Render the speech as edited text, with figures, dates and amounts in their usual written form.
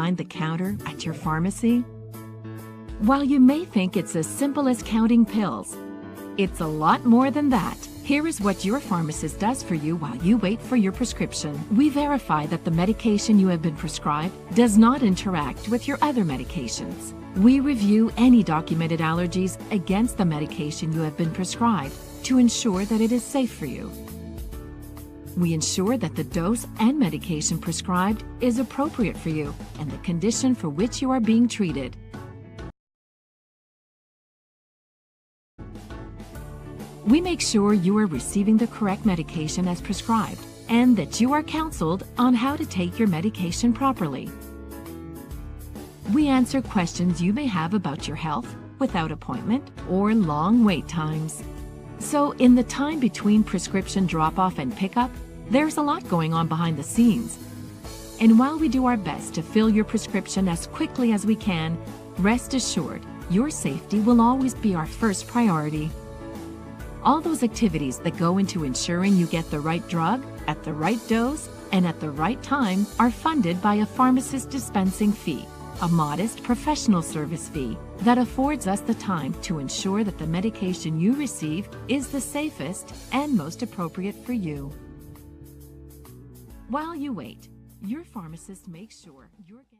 behind the counter at your pharmacy? While you may think it's as simple as counting pills, it's a lot more than that. Here is what your pharmacist does for you while you wait for your prescription. We verify that the medication you have been prescribed does not interact with your other medications. We review any documented allergies against the medication you have been prescribed to ensure that it is safe for you. We ensure that the dose and medication prescribed is appropriate for you and the condition for which you are being treated. We make sure you are receiving the correct medication as prescribed and that you are counseled on how to take your medication properly. We answer questions you may have about your health without appointment or long wait times. So in the time between prescription drop-off and pickup, there's a lot going on behind the scenes. And while we do our best to fill your prescription as quickly as we can, rest assured your safety will always be our first priority. All those activities that go into ensuring you get the right drug, at the right dose, and at the right time are funded by a pharmacist dispensing fee, a modest professional service fee that affords us the time to ensure that the medication you receive is the safest and most appropriate for you. While you wait, your pharmacist makes sure you're getting